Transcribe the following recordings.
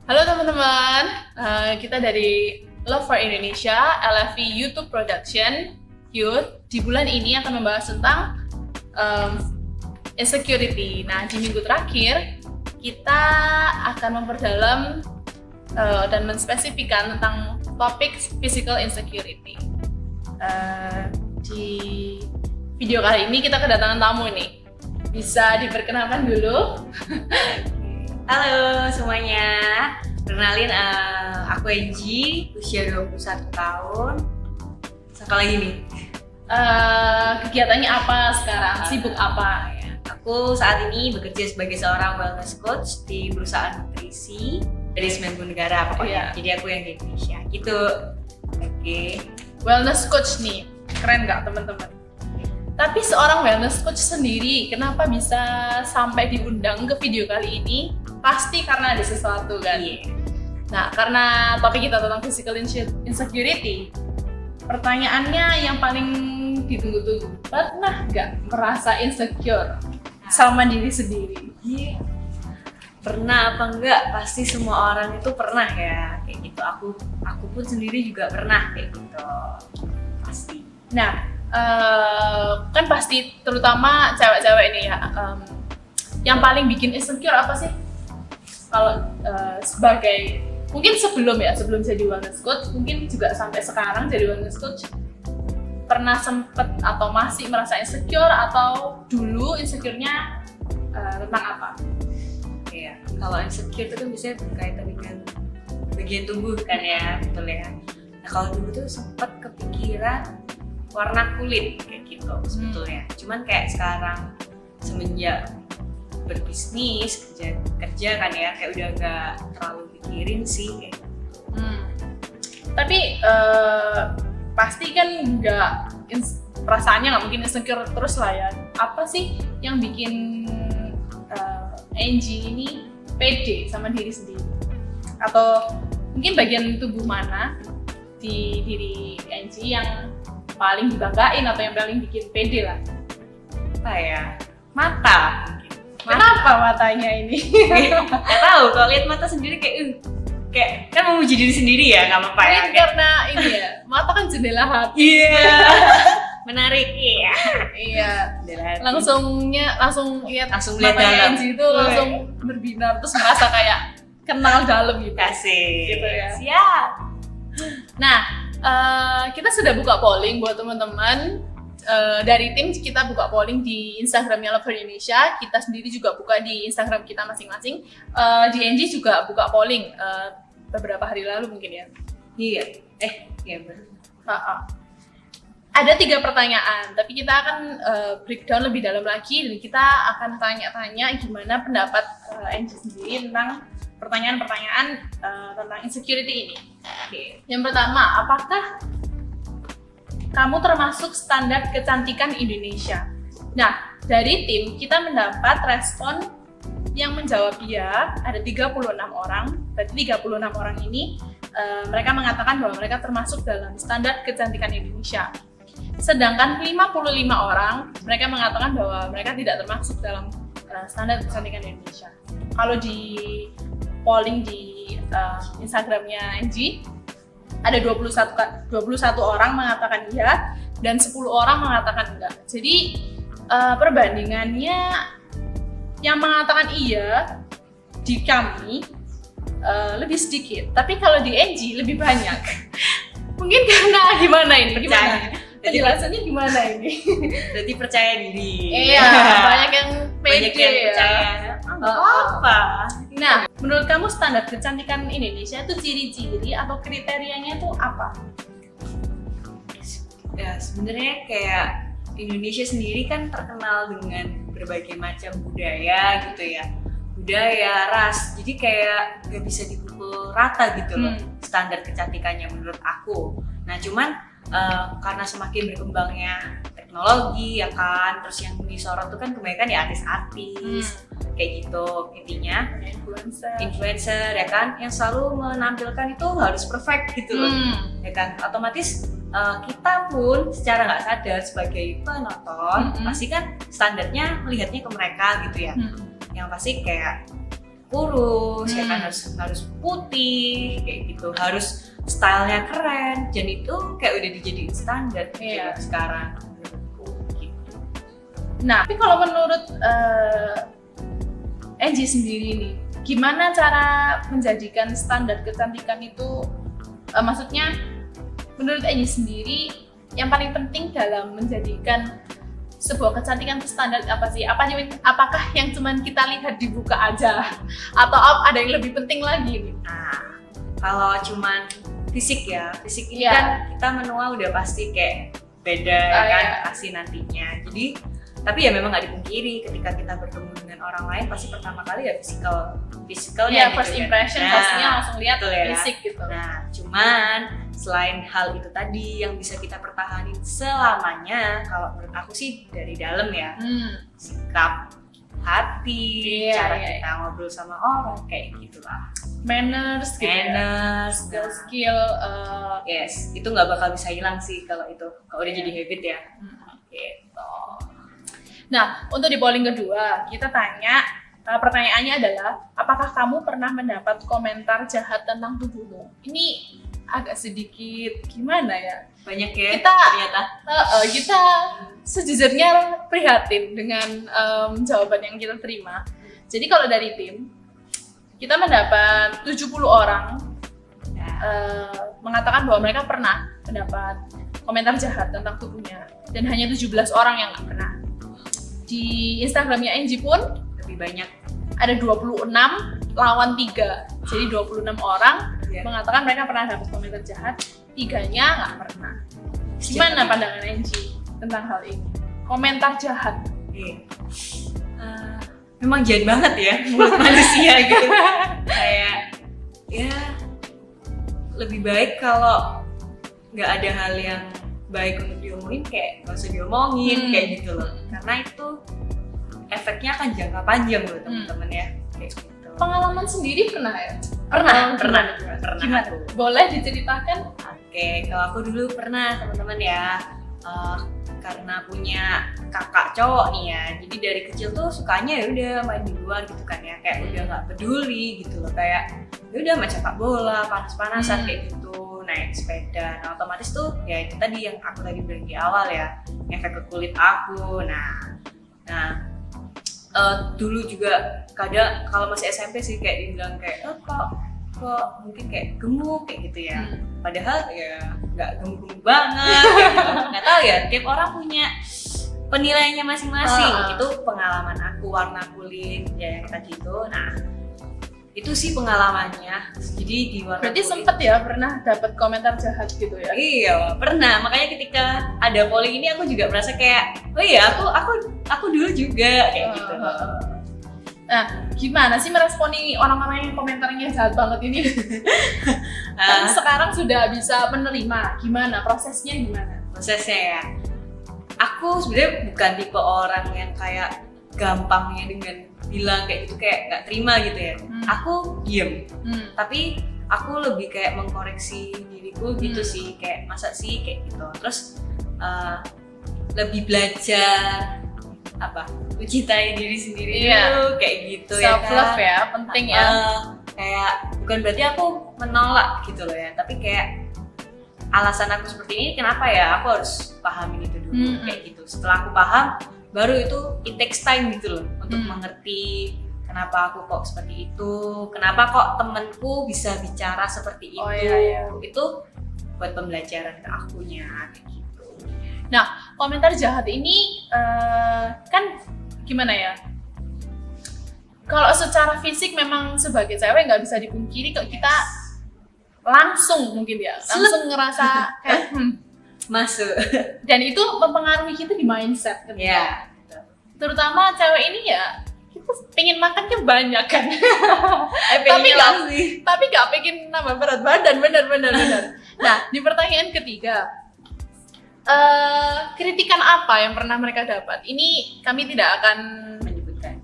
Halo teman-teman, kita dari Love for Indonesia, LFV YouTube Production Youth. Di bulan ini akan membahas tentang insecurity. Nah, di minggu terakhir kita akan memperdalam dan menspesifikkan tentang topik physical insecurity. Di video kali ini kita kedatangan tamu nih. Bisa diperkenalkan dulu? Halo semuanya, kenalin aku Enji, usia 21 tahun. Saka lagi nih. Kegiatannya apa sekarang? Sibuk apa? Ya. Aku saat ini bekerja sebagai seorang wellness coach di perusahaan nutrisi dari 90 negara pokoknya. Jadi aku yang di Indonesia gitu. Oke. Wellness coach nih, keren nggak teman-teman? Tapi seorang wellness coach sendiri, kenapa bisa sampai diundang ke video kali ini? Pasti karena ada sesuatu kan? Nah, karena topik kita tentang physical insecurity, pertanyaannya yang paling ditunggu-tunggu, pernah nggak merasa insecure sama diri sendiri? Pernah apa enggak? Pasti semua orang itu pernah ya, kayak gitu. Aku pun sendiri juga pernah kayak gitu, pasti. Nah, kan pasti terutama cewek-cewek ini ya, yang paling bikin insecure apa sih? Kalau sebagai mungkin sebelum jadi wellness coach, mungkin juga sampai sekarang jadi wellness coach, pernah sempet atau masih merasa insecure, atau dulu insecure-nya tentang apa? Iya, kalau insecure itu kan biasanya berkaitan dengan bagian tubuh kan ya, betul ya. Nah kalau dulu tuh sempet kepikiran warna kulit kayak gitu sebetulnya. Cuman kayak sekarang semenjak berbisnis, kerja kan ya, kayak udah nggak terlalu mikirin sih kayak gitu. Tapi pasti kan perasaannya nggak mungkin insecure terus lah ya. Apa sih yang bikin Angie ini pede sama diri sendiri? Atau mungkin bagian tubuh mana di diri Angie yang paling dibanggain atau yang paling bikin pede lah? Apa ya? Mata. Kenapa matanya ini? Gak tahu, kalau lihat mata sendiri kayak kan memuji diri sendiri ya, nggak apa-apa ya. Karena ini ya, mata kan jendela hati. Iya. Menarik ya. Iya. Langsung lihat lihat dalam. Angie itu langsung berbinar, terus merasa kayak kenal dalam gitu. Kasih. Gitu ya. Siap. Nah, kita sudah buka polling buat teman-teman. Dari tim kita buka polling di Instagramnya Love for Indonesia, kita sendiri juga buka di Instagram kita masing-masing. Di Angie juga buka polling beberapa hari lalu mungkin ya. Iya. Iya benar. Ada 3 pertanyaan, tapi kita akan breakdown lebih dalam lagi, dan kita akan tanya-tanya gimana pendapat Angie sendiri tentang pertanyaan-pertanyaan tentang insecurity ini. Yang pertama, apakah kamu termasuk standar kecantikan Indonesia? Nah, dari tim kita mendapat respon yang menjawab ya, ada 36 orang. Berarti 36 orang ini mereka mengatakan bahwa mereka termasuk dalam standar kecantikan Indonesia. Sedangkan 55 orang mereka mengatakan bahwa mereka tidak termasuk dalam standar kecantikan Indonesia. Kalau di polling di Instagramnya Angie, ada 21 orang mengatakan iya dan 10 orang mengatakan enggak. Jadi perbandingannya yang mengatakan iya di kami lebih sedikit, tapi kalau di Angie lebih banyak. Mungkin karena gimana ini? Gimana? Penjelasannya gimana ini? Berarti percaya diri. Iya, banyak yang pede ya. Percaya. Apa? Nah, menurut kamu standar kecantikan Indonesia itu ciri-ciri atau kriterianya itu apa? Ya sebenarnya kayak Indonesia sendiri kan terkenal dengan berbagai macam budaya gitu ya. Budaya, ras, jadi kayak gak bisa dipukul rata gitu loh standar kecantikannya menurut aku. Nah cuman karena semakin berkembangnya teknologi ya kan, terus yang disorot tuh kan kebanyakan ya artis-artis kayak gitu, intinya influencer ya kan, yang selalu menampilkan itu harus perfect gitu loh, ya kan, otomatis kita pun secara nggak sadar sebagai penonton pasti kan standarnya melihatnya ke mereka gitu ya, yang pasti kayak kurus, ya kan harus putih kayak gitu, harus stylenya keren, dan itu kayak udah dijadiin standar sekarang menurutku gitu. Nah, tapi kalau menurut Angie sendiri nih, gimana cara menjadikan standar kecantikan itu, maksudnya menurut Angie sendiri yang paling penting dalam menjadikan sebuah kecantikan itu standar apa sih? Apakah yang cuman kita lihat di muka aja atau ada yang lebih penting lagi nih? Nah, kalau cuman fisik ini kan kita menua udah pasti kayak beda pasti nantinya. Jadi tapi ya memang nggak dipungkiri ketika kita bertemu dengan orang lain pasti pertama kali ya fisikalnya gitu, first impression pastinya langsung lihat fisik gitu. Nah, cuman selain hal itu tadi yang bisa kita pertahanin selamanya, kalau menurut aku sih dari dalam ya, sikap, hati, cara kita ngobrol sama orang kayak gitulah. Manners gitu, skill, yes, itu nggak bakal bisa hilang sih kalau udah jadi habit ya. Gitu. Nah, untuk di polling kedua, kita tanya, pertanyaannya adalah, apakah kamu pernah mendapat komentar jahat tentang tubuhmu? Ini agak sedikit gimana ya? Banyak ya ternyata. Kita sejujurnya prihatin dengan jawaban yang kita terima. Jadi kalau dari tim, kita mendapat 70 orang mengatakan bahwa mereka pernah mendapat komentar jahat tentang tubuhnya, dan hanya 17 orang yang nggak pernah. Di Instagramnya Angie pun lebih banyak, ada 26 lawan 3, jadi 26 orang mengatakan mereka pernah dapat komentar jahat, 3-nya nggak pernah. Gimana pandangan Angie tentang hal ini? Komentar jahat. Memang jahat banget ya mulut manusia gitu. Kayak ya lebih baik kalau nggak ada hal yang baik untuk diomongin, kayak nggak usah diomongin kayak gitu loh, karena itu efeknya akan jangka panjang loh teman-teman ya kayak gitu. Pengalaman sendiri pernah ya? Pernah. Gimana? Boleh diceritakan? Oke, kalau aku dulu pernah teman-teman ya, karena punya kakak cowok nih ya, jadi dari kecil tuh sukanya ya udah main di luar gitu kan ya, kayak udah nggak peduli gitu loh, kayak ya udah main sepak bola, panas-panasan kayak gitu, naik sepeda. Nah otomatis tuh ya itu tadi yang aku tadi bilang di awal ya, efek ke kulit aku. Nah dulu juga kadang kalau masih SMP sih kayak dibilang kayak kok mungkin kayak gemuk kayak gitu ya, padahal ya nggak gemuk banget kayak gitu. Nggak tahu ya, tiap orang punya penilaiannya masing-masing. Itu pengalaman aku, warna kulit ya yang tadi itu. Nah itu sih pengalamannya. Jadi di warna berarti kulit, sempet ya pernah dapat komentar jahat gitu ya? Iya pernah, makanya ketika ada polling ini aku juga merasa kayak oh iya aku dulu juga kayak gitu. Nah, gimana sih meresponi orang-orang yang komentarnya jahat banget ini? Kan sekarang sudah bisa menerima, gimana prosesnya gimana? Prosesnya ya, aku sebenarnya bukan tipe orang yang kayak gampangnya dengan bilang kayak gitu, kayak nggak terima gitu ya. Aku diem, tapi aku lebih kayak mengkoreksi diriku gitu sih, kayak masa sih kayak gitu. Terus lebih belajar mencintai diri sendiri dulu kayak gitu. Self love ya kan? Penting ya. Kayak bukan berarti aku menolak gitu loh ya, tapi kayak alasan aku seperti ini kenapa ya, aku harus pahamin itu dulu kayak gitu. Setelah aku paham, baru itu it takes time gitu loh untuk mengerti kenapa aku kok seperti itu, kenapa kok temenku bisa bicara seperti itu. Itu buat pembelajaran ke akunya kayak gitu. Nah, komentar jahat ini kan gimana ya? Kalau secara fisik memang sebagai cewek nggak bisa dipungkiri kok kita langsung mungkin ya, langsung ngerasa kayak masuk. Dan itu mempengaruhi kita di mindset kan? Yeah. Terutama cewek ini ya, kita pengen makannya banyak kan. tapi nggak pengen nambah berat badan, benar. Nah, di pertanyaan ketiga, kritikan apa yang pernah mereka dapat? Ini kami tidak akan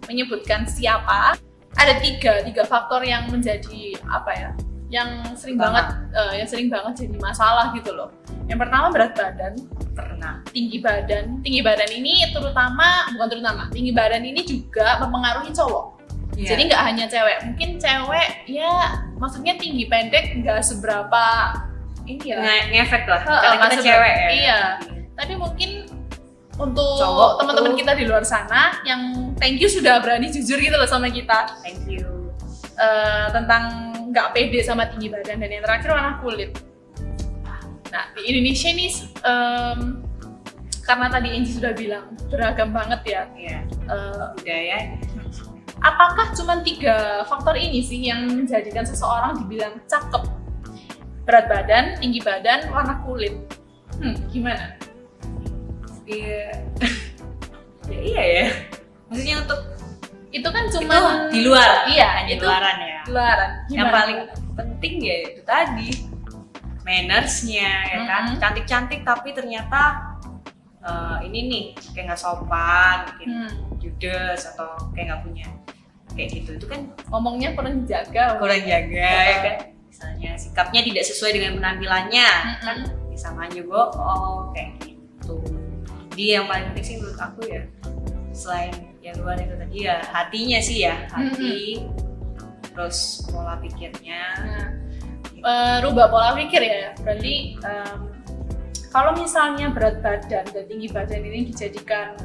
menyebutkan siapa. Ada tiga faktor yang menjadi yang sering banget jadi masalah gitu loh. Yang pertama berat badan, tinggi badan ini tinggi badan ini juga mempengaruhi cowok. Iya. Jadi nggak hanya cewek, mungkin cewek ya maksudnya tinggi pendek nggak seberapa ini ya. Ngefek lah, Heeh, karena nggak kita seberapa. cewek ya. Iya. Tapi mungkin untuk Cowok teman-teman tuh- kita di luar sana yang thank you sudah berani jujur gitu loh sama kita Thank you. tentang nggak pede sama tinggi badan, dan yang terakhir warna kulit. Nah di Indonesia ini karena tadi Angie sudah bilang beragam banget ya. Iya. Eh, Budaya. apakah cuma 3 faktor ini sih yang menjadikan seseorang dibilang cakep? Berat badan, tinggi badan, warna kulit. Gimana? Iya. Ya iya ya. Maksudnya untuk Itu kan itu cuma di luar. Iya, di itu luaran ya. di luaran. Yang Gimana? paling penting ya itu tadi mannersnya ya kan. Mm-mm. Cantik-cantik tapi ternyata ini nih kayak nggak sopan, mungkin judes atau kayak nggak punya kayak gitu. Itu kan Ngomongnya kurang jaga. kurang jaga ya kan. Misalnya sikapnya tidak sesuai dengan penampilannya, kan bisa aja bohong kayak gitu. Jadi yang paling penting sih menurut aku ya, selain yang luar itu tadi ya hatinya sih ya, hati, terus pola pikirnya. Rubah pola pikir ya. Berarti kalau misalnya berat badan dan tinggi badan ini dijadikan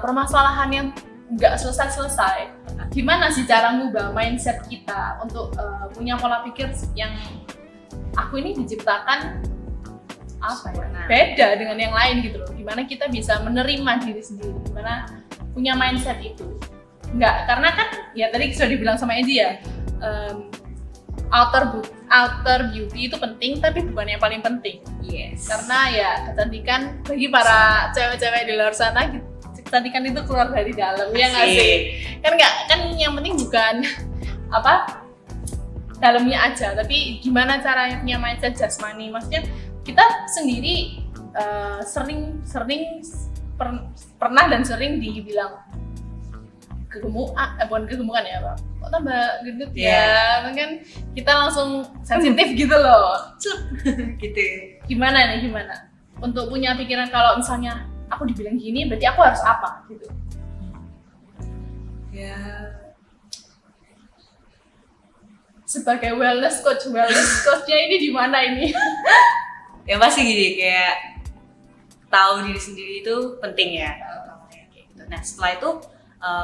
permasalahan yang nggak selesai-selesai, gimana sih cara ngubah mindset kita untuk punya pola pikir yang aku ini diciptakan apa ya, beda dengan yang lain gitu loh. Gimana kita bisa menerima diri sendiri, gimana punya mindset itu. Nggak, karena kan ya tadi sudah dibilang sama Edi ya, outer beauty itu penting tapi bukan yang paling penting. Yes. Karena ya kecantikan bagi para cewek-cewek di luar sana, kecantikan itu keluar dari dalam, ya nggak sih? Kan yang penting bukan apa dalamnya aja, tapi gimana caranya punya mindset jasmani. Maksudnya kita sendiri pernah dan sering dibilang bukan kegemukan ya Pak, kok tambah gendut ya, kan kita langsung sensitif gitu loh. Gitu. Gimana untuk punya pikiran kalau misalnya aku dibilang gini berarti aku harus apa gitu. Ya. Sebagai wellness coachnya ini di mana ini? Ya pasti gini, kayak tahu diri sendiri itu penting ya. Kayak gitu. Nah setelah itu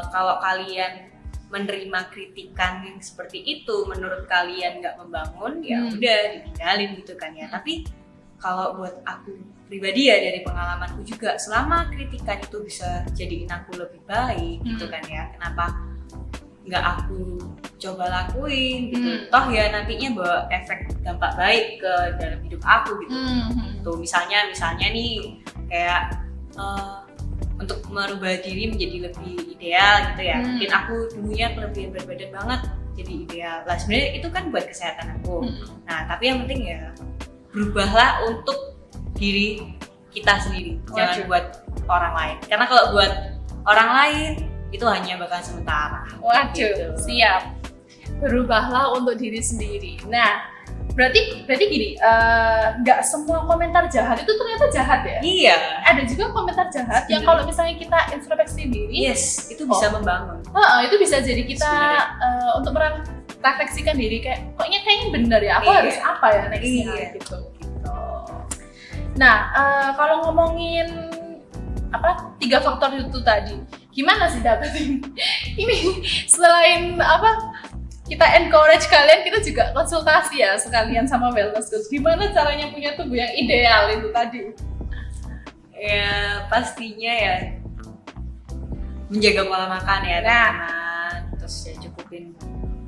kalau kalian menerima kritikan yang seperti itu, menurut kalian nggak membangun, ya udah ditinggalin gitu kan ya. Tapi kalau buat aku pribadi ya, dari pengalamanku juga, selama kritikan itu bisa jadiin aku lebih baik gitu kan ya, kenapa nggak aku coba lakuin gitu. Toh ya nantinya bawa efek dampak baik ke dalam hidup aku gitu. Tuh misalnya nih kayak untuk merubah diri menjadi lebih ideal gitu ya. Mungkin aku dulunya kelebihan berat badan banget jadi ideal. Lah sebenarnya itu kan buat kesehatan aku. Nah, tapi yang penting ya berubahlah untuk diri kita sendiri. Jangan buat orang lain. Karena kalau buat orang lain itu hanya bakal sementara. Waduh, gitu. siap. Berubahlah untuk diri sendiri. Nah, berarti gini, nggak semua komentar jahat itu ternyata jahat ya? Iya. Ada juga komentar jahat yang kalau misalnya kita introspeksi diri, Yes, itu bisa membangun. itu bisa jadi kita untuk merefleksikan diri kayak, kayaknya bener ya, aku harus apa ya nextnya gitu. Nah, kalau ngomongin 3 faktor itu tadi, gimana sih dapetin ini? Selain kita encourage kalian, kita juga konsultasi ya sekalian sama wellness coach. Gimana caranya punya tubuh yang ideal itu tadi? Ya pastinya ya menjaga pola makan ya teman-teman. Terus ya cukupin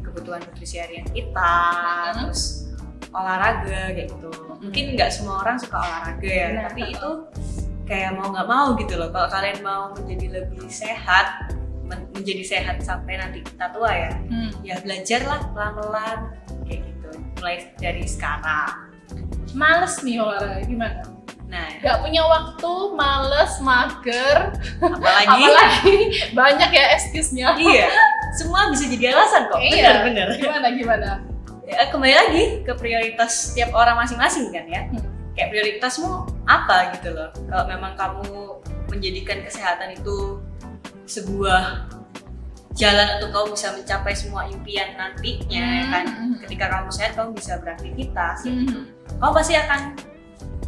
kebutuhan nutrisi harian kita, terus olahraga kayak gitu. Mungkin nggak semua orang suka olahraga ya, tapi itu kayak mau nggak mau gitu loh. Kalau kalian mau menjadi lebih sehat, menjadi sehat sampai nanti kita tua ya, ya belajarlah pelan-pelan kayak gitu, mulai dari sekarang. Males nih olahraga, gimana? Nah, Gak punya waktu, males, mager, apalagi banyak ya excuse-nya. iya, semua bisa jadi alasan kok. Iya. Bener. Gimana? Ya, kembali lagi ke prioritas setiap orang masing-masing kan ya. Kayak prioritasmu apa gitu loh. Kalau memang kamu menjadikan kesehatan itu sebuah jalan untuk kamu bisa mencapai semua impian nantinya ya kan. Ketika kamu sehat kamu bisa beraktivitas gitu. Kamu pasti akan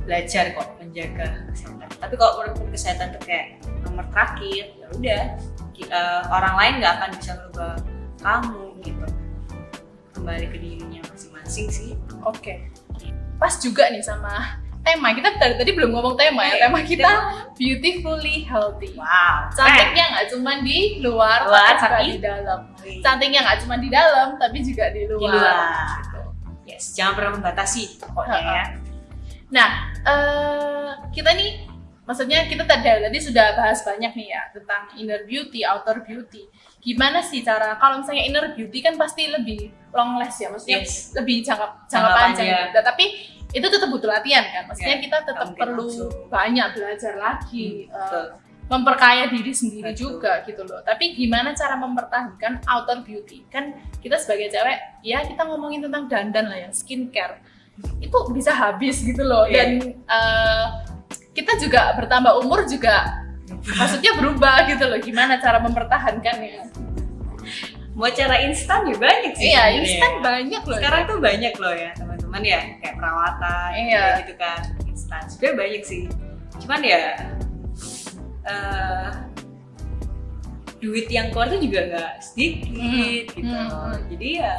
belajar kok menjaga kesehatan. Tapi kalau menurutku kesehatan itu kayak nomor terakhir, ya udah orang lain nggak akan bisa merubah kamu gitu. Kembali ke dirinya masing-masing sih. Oke. Pas juga nih sama tema. Kita tadi belum ngomong tema ya. Tema kita beautifully healthy. Wow. Cantiknya nggak cuma di luar, tapi juga di dalam. Cantiknya nggak cuma di dalam, tapi juga di luar. Di luar. Gitu. Yes, jangan pernah membatasi pokoknya ya. Nah, kita nih, maksudnya kita tadi sudah bahas banyak nih ya tentang inner beauty, outer beauty. Gimana sih cara, kalau misalnya inner beauty kan pasti lebih long last ya, maksudnya lebih jangka panjang. Gitu. Tapi itu tetap butuh latihan kan, maksudnya kita tetap perlu banyak belajar lagi, memperkaya diri sendiri juga gitu loh. Tapi gimana cara mempertahankan outer beauty? Kan kita sebagai cewek, ya kita ngomongin tentang dandan lah ya, skincare. Itu bisa habis gitu loh, dan kita juga bertambah umur juga maksudnya berubah gitu loh. Gimana cara mempertahankannya? Mau cara instan ya banyak sih. Iya, instan banyak loh. Sekarang tuh banyak loh ya teman-teman ya, kayak perawatan kayak gitu kan, instan. Sebenarnya banyak sih. Cuman ya duit yang keluar tuh juga nggak sedikit gitu. Jadi ya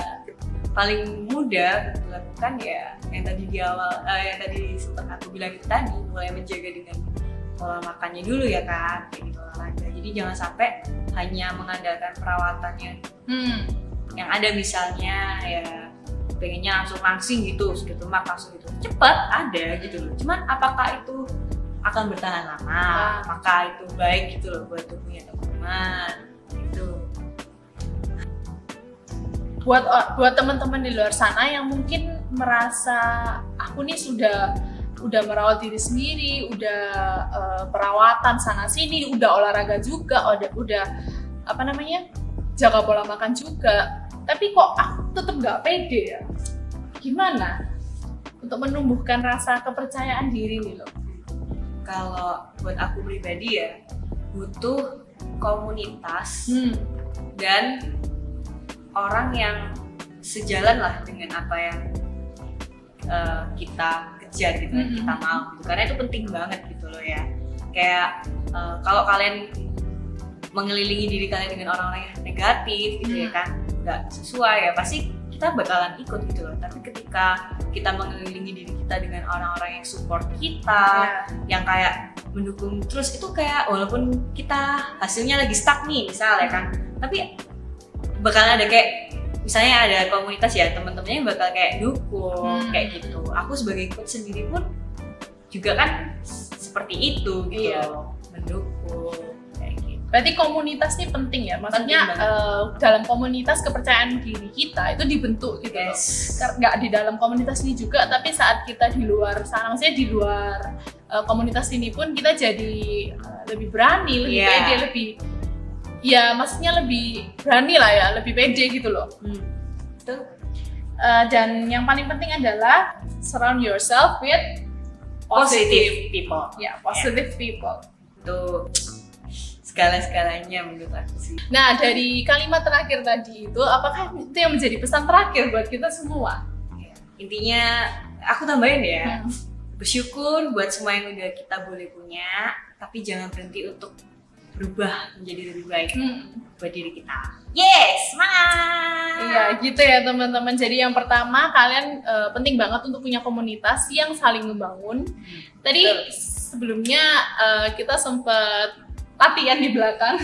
paling mudah dilakukan ya yang tadi di awal, yang tadi sempat aku bilang itu tadi, mulai menjaga dengan pola makannya dulu ya kan, kayak gitu, olahraga. Jadi jangan sampai hanya mengandalkan perawatan yang ada, misalnya ya pengennya langsing gitu, sedot lemak langsung gitu, cepat ada gitu loh. Cuman apakah itu akan bertahan lama? Apakah itu baik gitu loh buat tubuhnya teman-teman? Gitu. Buat teman-teman di luar sana yang mungkin merasa aku nih udah merawat diri sendiri, udah perawatan sana sini, udah olahraga juga, udah apa namanya, jaga pola makan juga, tapi kok aku tetap nggak pede ya. Gimana untuk menumbuhkan rasa kepercayaan diri nih loh? Kalau buat aku pribadi ya, butuh komunitas dan orang yang sejalan lah dengan apa yang kita kejar gitu, kita mau gitu. Karena itu penting banget gitu loh ya. Kayak kalau kalian mengelilingi diri kalian dengan orang-orang yang negatif gitu ya kan, nggak sesuai ya, pasti kita bakalan ikut gitu loh. Tapi ketika kita mengelilingi diri kita dengan orang-orang yang support kita, yang kayak mendukung terus, itu kayak walaupun kita hasilnya lagi stuck nih misalnya kan, tapi bakalan ada kayak misalnya ada komunitas ya, teman-temannya bakal kayak dukung kayak gitu. Aku sebagai coach sendiri pun juga kan seperti itu gitu loh, mendukung kayak gitu. Berarti komunitas ini penting ya, maksudnya dalam komunitas kepercayaan diri kita itu dibentuk gitu loh. Nggak di dalam komunitas ini juga, tapi saat kita di luar sana, maksudnya di luar komunitas ini pun kita jadi lebih berani, lebih pede, lebih ya maksudnya lebih berani lah ya, lebih pede gitu loh. Dan yang paling penting adalah surround yourself with positive people. Ya, positive people. Itu segala-segalanya menurut aku sih. Nah, dari kalimat terakhir tadi itu, apakah itu yang menjadi pesan terakhir buat kita semua? Intinya aku tambahin ya, bersyukur buat semua yang udah kita boleh punya, tapi jangan berhenti untuk berubah menjadi lebih baik buat diri kita. Yes, semangat! Iya, gitu ya teman-teman. Jadi yang pertama, kalian penting banget untuk punya komunitas yang saling membangun. Tadi sebelumnya kita sempat latihan di belakang.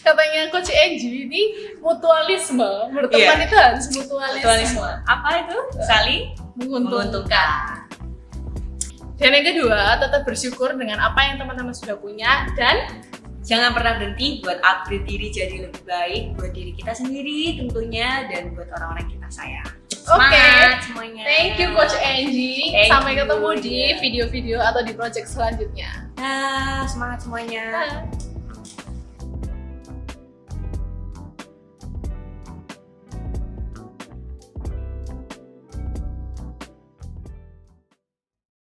Katanya Coach Angie ini mutualisme, berteman itu harus mutualisme. Apa itu? Saling menguntungkan. Dan yang kedua, tetap bersyukur dengan apa yang teman-teman sudah punya, dan jangan pernah berhenti buat upgrade diri jadi lebih baik buat diri kita sendiri tentunya, dan buat orang-orang kita sayang. Semangat semuanya. Thank you Coach Angie. Sampai ketemu di video-video atau di project selanjutnya. Semangat semuanya.